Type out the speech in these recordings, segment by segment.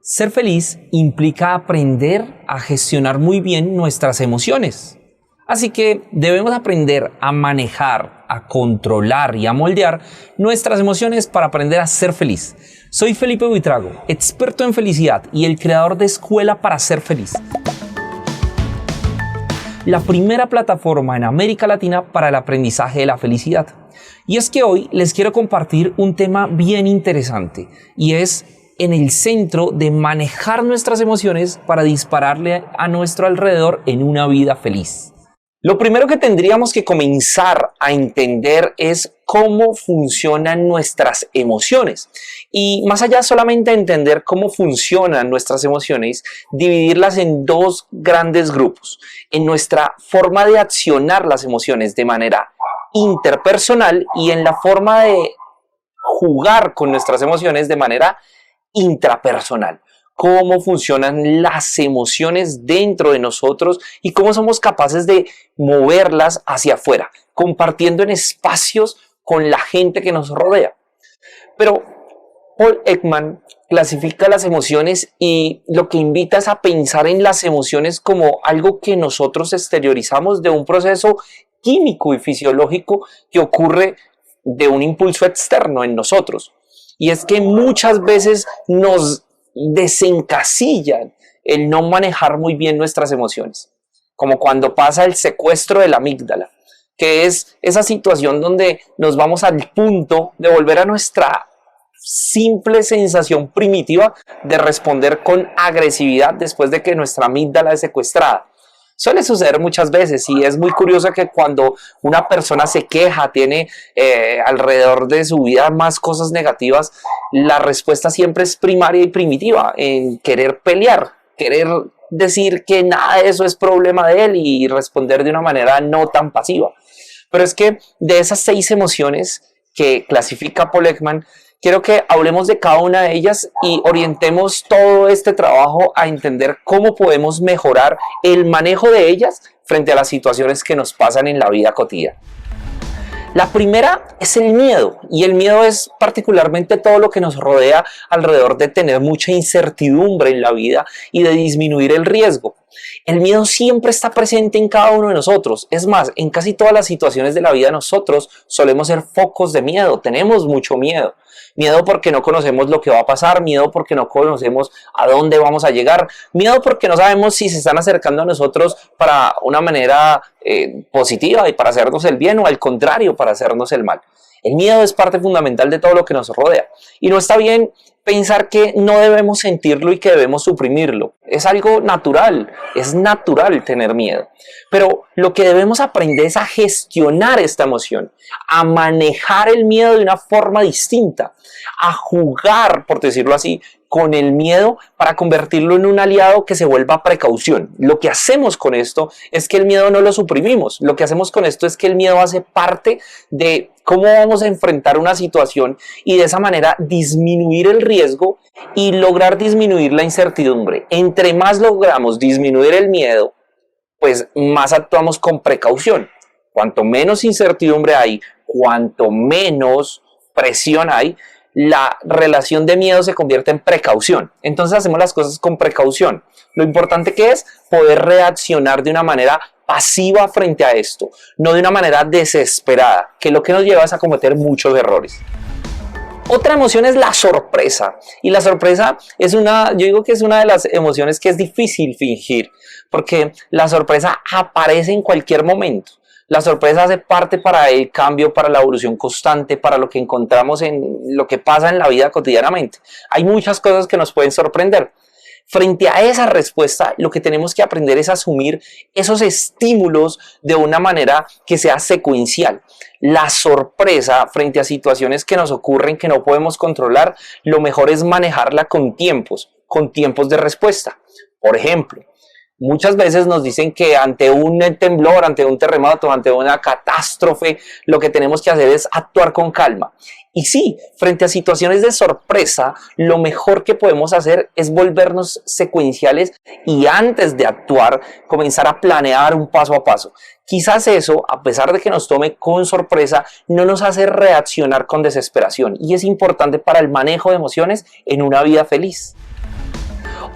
Ser feliz implica aprender a gestionar muy bien nuestras emociones. Así que debemos aprender a manejar, a controlar y a moldear nuestras emociones para aprender a ser feliz. Soy Felipe Buitrago, experto en felicidad y el creador de Escuela para Ser Feliz, la primera plataforma en América Latina para el aprendizaje de la felicidad. Y es que hoy les quiero compartir un tema bien interesante y es en el centro de manejar nuestras emociones para dispararle a nuestro alrededor en una vida feliz. Lo primero que tendríamos que comenzar a entender es cómo funcionan nuestras emociones. Y más allá solamente de entender cómo funcionan nuestras emociones, dividirlas en dos grandes grupos. En nuestra forma de accionar las emociones de manera interpersonal y en la forma de jugar con nuestras emociones de manera intrapersonal. Cómo funcionan las emociones dentro de nosotros y cómo somos capaces de moverlas hacia afuera, compartiendo en espacios con la gente que nos rodea. Pero Paul Ekman clasifica las emociones y lo que invita es a pensar en las emociones como algo que nosotros exteriorizamos de un proceso químico y fisiológico que ocurre de un impulso externo en nosotros. Y es que muchas veces nos desencasillan el no manejar muy bien nuestras emociones, como cuando pasa el secuestro de la amígdala, que es esa situación donde nos vamos al punto de volver a nuestra simple sensación primitiva de responder con agresividad después de que nuestra amígdala es secuestrada. Suele suceder muchas veces y es muy curioso que cuando una persona se queja, tiene alrededor de su vida más cosas negativas, la respuesta siempre es primaria y primitiva, en querer pelear, querer decir que nada de eso es problema de él y responder de una manera no tan pasiva. Pero es que de esas 6 emociones que clasifica Paul Ekman, quiero que hablemos de cada una de ellas y orientemos todo este trabajo a entender cómo podemos mejorar el manejo de ellas frente a las situaciones que nos pasan en la vida cotidiana. La primera es el miedo, y el miedo es particularmente todo lo que nos rodea alrededor de tener mucha incertidumbre en la vida y de disminuir el riesgo. El miedo siempre está presente en cada uno de nosotros. Es más, en casi todas las situaciones de la vida nosotros solemos ser focos de miedo, tenemos mucho miedo. Miedo porque no conocemos lo que va a pasar, miedo porque no conocemos a dónde vamos a llegar, miedo porque no sabemos si se están acercando a nosotros para una manera positiva y para hacernos el bien o al contrario, para hacernos el mal. El miedo es parte fundamental de todo lo que nos rodea y no está bien pensar que no debemos sentirlo y que debemos suprimirlo. Es algo natural, es natural tener miedo. Pero lo que debemos aprender es a gestionar esta emoción, a manejar el miedo de una forma distinta, a jugar, por decirlo así, con el miedo para convertirlo en un aliado que se vuelva precaución. Lo que hacemos con esto es que el miedo no lo suprimimos. Lo que hacemos con esto es que el miedo hace parte de cómo vamos a enfrentar una situación y de esa manera disminuir el riesgo y lograr disminuir la incertidumbre. Entre más logramos disminuir el miedo, pues más actuamos con precaución. Cuanto menos incertidumbre hay, cuanto menos presión hay, la relación de miedo se convierte en precaución. Entonces hacemos las cosas con precaución. Lo importante que es poder reaccionar de una manera pasiva frente a esto, no de una manera desesperada, que lo que nos lleva es a cometer muchos errores. Otra emoción es la sorpresa. Y la sorpresa es yo digo que es una de las emociones que es difícil fingir, porque la sorpresa aparece en cualquier momento. La sorpresa hace parte para el cambio, para la evolución constante, para lo que encontramos en lo que pasa en la vida cotidianamente. Hay muchas cosas que nos pueden sorprender. Frente a esa respuesta, lo que tenemos que aprender es asumir esos estímulos de una manera que sea secuencial. La sorpresa frente a situaciones que nos ocurren que no podemos controlar, lo mejor es manejarla con tiempos de respuesta. Por ejemplo, muchas veces nos dicen que ante un temblor, ante un terremoto, ante una catástrofe, lo que tenemos que hacer es actuar con calma. Y sí, frente a situaciones de sorpresa, lo mejor que podemos hacer es volvernos secuenciales y antes de actuar, comenzar a planear un paso a paso. Quizás eso, a pesar de que nos tome con sorpresa, no nos hace reaccionar con desesperación y es importante para el manejo de emociones en una vida feliz.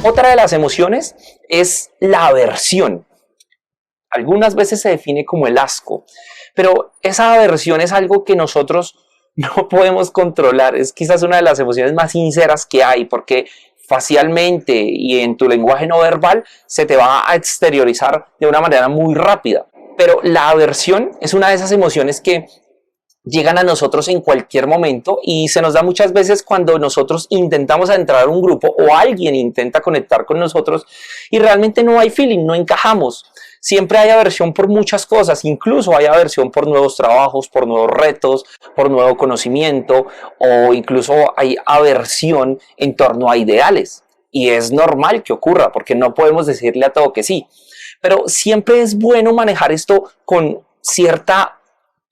Otra de las emociones es la aversión. Algunas veces se define como el asco, pero esa aversión es algo que nosotros no podemos controlar. Es quizás una de las emociones más sinceras que hay, porque facialmente y en tu lenguaje no verbal se te va a exteriorizar de una manera muy rápida. Pero la aversión es una de esas emociones que llegan a nosotros en cualquier momento y se nos da muchas veces cuando nosotros intentamos entrar a un grupo o alguien intenta conectar con nosotros y realmente no hay feeling, no encajamos. Siempre hay aversión por muchas cosas, incluso hay aversión por nuevos trabajos, por nuevos retos, por nuevo conocimiento, o incluso hay aversión en torno a ideales. Y es normal que ocurra, porque no podemos decirle a todo que sí. Pero siempre es bueno manejar esto con cierta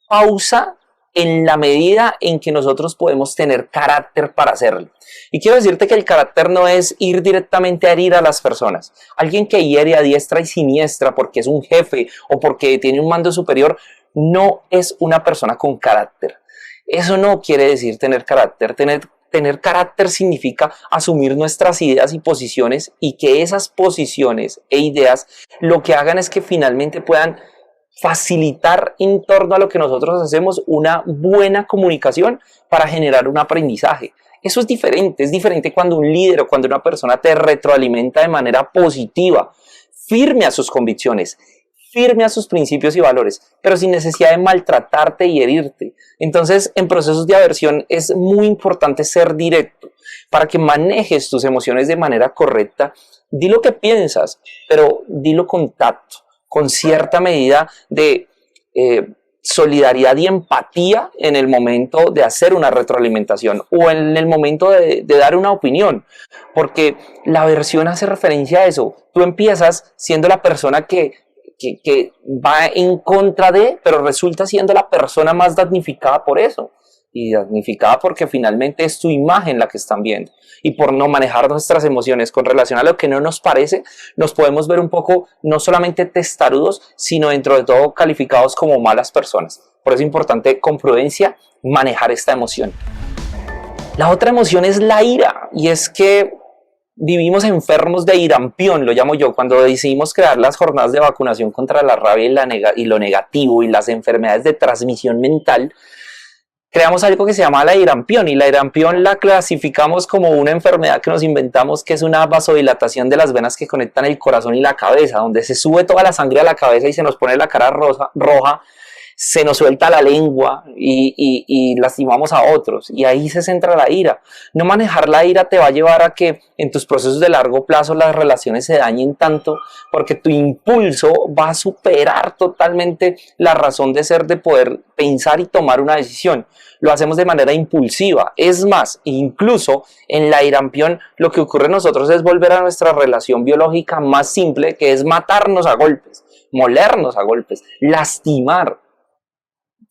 pausa en la medida en que nosotros podemos tener carácter para hacerlo. Y quiero decirte que el carácter no es ir directamente a herir a las personas. Alguien que hiere a diestra y siniestra porque es un jefe o porque tiene un mando superior, no es una persona con carácter. Eso no quiere decir tener carácter. Tener carácter significa asumir nuestras ideas y posiciones y que esas posiciones e ideas lo que hagan es que finalmente puedan facilitar en torno a lo que nosotros hacemos una buena comunicación para generar un aprendizaje. Eso es diferente cuando un líder o cuando una persona te retroalimenta de manera positiva, firme a sus convicciones, firme a sus principios y valores, pero sin necesidad de maltratarte y herirte. Entonces, en procesos de aversión es muy importante ser directo para que manejes tus emociones de manera correcta. Di lo que piensas, pero dilo con tacto, con cierta medida de solidaridad y empatía en el momento de hacer una retroalimentación o en el momento de dar una opinión, porque la aversión hace referencia a eso. Tú empiezas siendo la persona que va en contra de, pero resulta siendo la persona más damnificada por eso. Y damnificada porque finalmente es tu imagen la que están viendo. Y por no manejar nuestras emociones con relación a lo que no nos parece, nos podemos ver un poco no solamente testarudos, sino dentro de todo calificados como malas personas. Por eso es importante con prudencia manejar esta emoción. La otra emoción es la ira, y es que vivimos enfermos de irampión, lo llamo yo, cuando decidimos crear las jornadas de vacunación contra la rabia y lo negativo y las enfermedades de transmisión mental. Creamos algo que se llama la irampión y la irampión la clasificamos como una enfermedad que nos inventamos, que es una vasodilatación de las venas que conectan el corazón y la cabeza, donde se sube toda la sangre a la cabeza y se nos pone la cara roja, se nos suelta la lengua y lastimamos a otros, y ahí se centra la ira. No manejar la ira te va a llevar a que en tus procesos de largo plazo las relaciones se dañen tanto, porque tu impulso va a superar totalmente la razón de ser, de poder pensar y tomar una decisión. Lo hacemos de manera impulsiva. Es más, incluso en la irampión lo que ocurre en nosotros es volver a nuestra relación biológica más simple, que es matarnos a golpes, molernos a golpes, lastimar.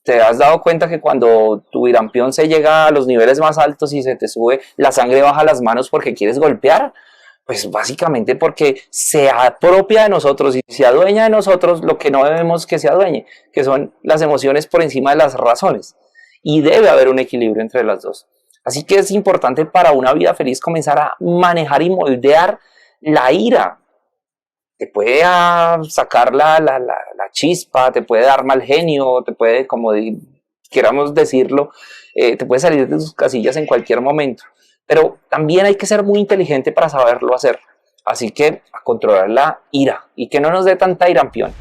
¿Te has dado cuenta que cuando tu irampión se llega a los niveles más altos y se te sube, la sangre baja a las manos porque quieres golpear? Pues básicamente porque se apropia de nosotros y se adueña de nosotros lo que no debemos que se adueñe, que son las emociones por encima de las razones. Y debe haber un equilibrio entre las dos. Así que es importante para una vida feliz comenzar a manejar y moldear la ira. Te puede sacar la chispa, te puede dar mal genio, te puede, como queramos decirlo, te puede salir de tus casillas en cualquier momento. Pero también hay que ser muy inteligente para saberlo hacer. Así que a controlar la ira y que no nos dé tanta irampión.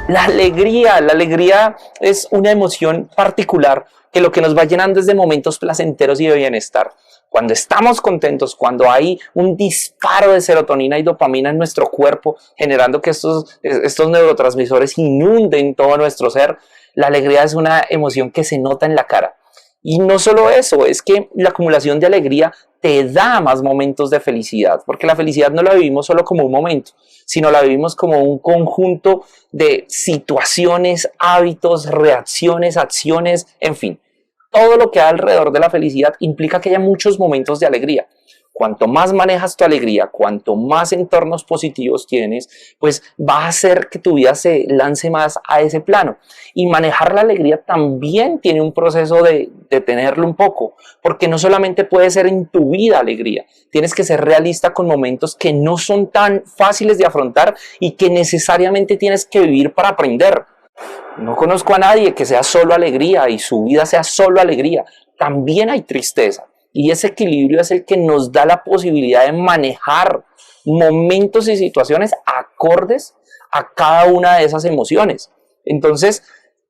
La alegría es una emoción particular que lo que nos va llenando es de momentos placenteros y de bienestar. Cuando estamos contentos, cuando hay un disparo de serotonina y dopamina en nuestro cuerpo, generando que estos neurotransmisores inunden todo nuestro ser, la alegría es una emoción que se nota en la cara. Y no solo eso, es que la acumulación de alegría te da más momentos de felicidad, porque la felicidad no la vivimos solo como un momento, sino la vivimos como un conjunto de situaciones, hábitos, reacciones, acciones, en fin. Todo lo que hay alrededor de la felicidad implica que haya muchos momentos de alegría. Cuanto más manejas tu alegría, cuanto más entornos positivos tienes, pues va a hacer que tu vida se lance más a ese plano. Y manejar la alegría también tiene un proceso de tenerlo un poco, porque no solamente puede ser en tu vida alegría, tienes que ser realista con momentos que no son tan fáciles de afrontar y que necesariamente tienes que vivir para aprender. No conozco a nadie que sea solo alegría y su vida sea solo alegría. También hay tristeza. Y ese equilibrio es el que nos da la posibilidad de manejar momentos y situaciones acordes a cada una de esas emociones. Entonces,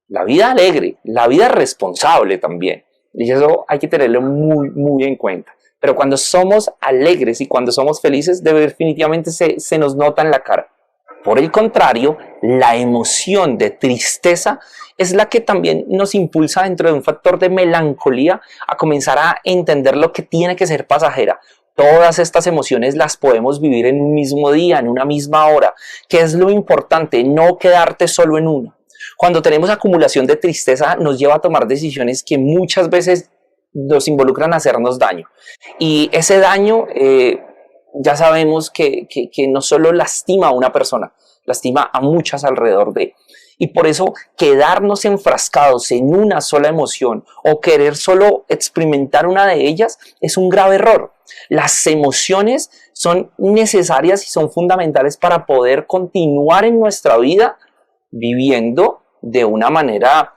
la vida alegre, la vida responsable también. Y eso hay que tenerlo muy, muy en cuenta. Pero cuando somos alegres y cuando somos felices, definitivamente se nos nota en la cara. Por el contrario, la emoción de tristeza es la que también nos impulsa dentro de un factor de melancolía a comenzar a entender lo que tiene que ser pasajera. Todas estas emociones las podemos vivir en un mismo día, en una misma hora, que es lo importante, no quedarte solo en una. Cuando tenemos acumulación de tristeza nos lleva a tomar decisiones que muchas veces nos involucran a hacernos daño. Y ese daño ya sabemos que no solo lastima a una persona, lastima a muchas alrededor de. Y por eso quedarnos enfrascados en una sola emoción o querer solo experimentar una de ellas es un grave error. Las emociones son necesarias y son fundamentales para poder continuar en nuestra vida viviendo de una manera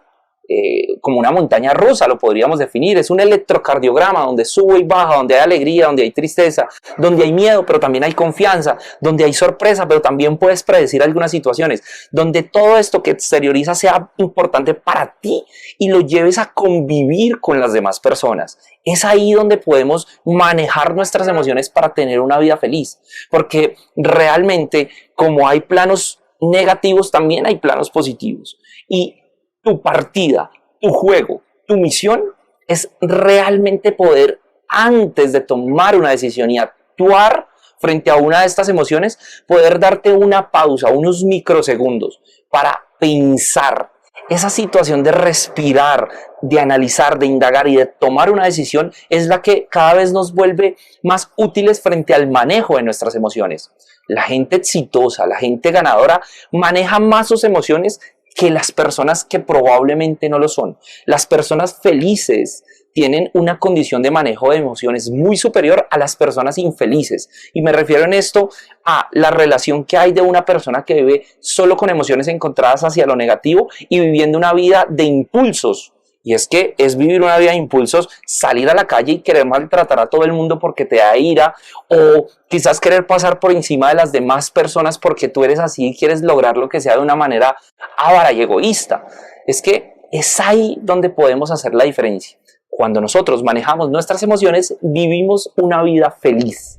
como una montaña rusa, lo podríamos definir. Es un electrocardiograma donde sube y baja, donde hay alegría, donde hay tristeza, donde hay miedo, pero también hay confianza, donde hay sorpresa, pero también puedes predecir algunas situaciones, donde todo esto que exterioriza sea importante para ti y lo lleves a convivir con las demás personas. Es ahí donde podemos manejar nuestras emociones para tener una vida feliz, porque realmente como hay planos negativos, también hay planos positivos. Y tu partida, tu juego, tu misión es realmente poder, antes de tomar una decisión y actuar frente a una de estas emociones, poder darte una pausa, unos microsegundos para pensar. Esa situación de respirar, de analizar, de indagar y de tomar una decisión es la que cada vez nos vuelve más útiles frente al manejo de nuestras emociones. La gente exitosa, la gente ganadora maneja más sus emociones que las personas que probablemente no lo son. Las personas felices tienen una condición de manejo de emociones muy superior a las personas infelices. Y me refiero en esto a la relación que hay de una persona que vive solo con emociones encontradas hacia lo negativo y viviendo una vida de impulsos. Y es que es vivir una vida de impulsos, salir a la calle y querer maltratar a todo el mundo porque te da ira, o quizás querer pasar por encima de las demás personas porque tú eres así y quieres lograr lo que sea de una manera avara y egoísta. Es que es ahí donde podemos hacer la diferencia. Cuando nosotros manejamos nuestras emociones, vivimos una vida feliz.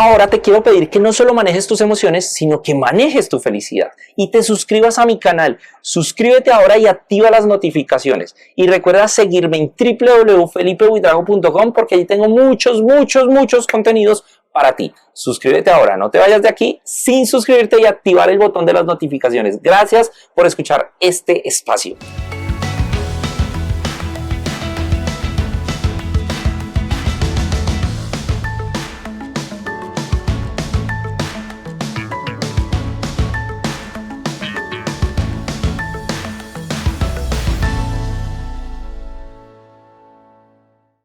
Ahora te quiero pedir que no solo manejes tus emociones, sino que manejes tu felicidad y te suscribas a mi canal. Suscríbete ahora y activa las notificaciones. Y recuerda seguirme en www.felipebuitrago.com porque allí tengo muchos contenidos para ti. Suscríbete ahora, no te vayas de aquí sin suscribirte y activar el botón de las notificaciones. Gracias por escuchar este espacio.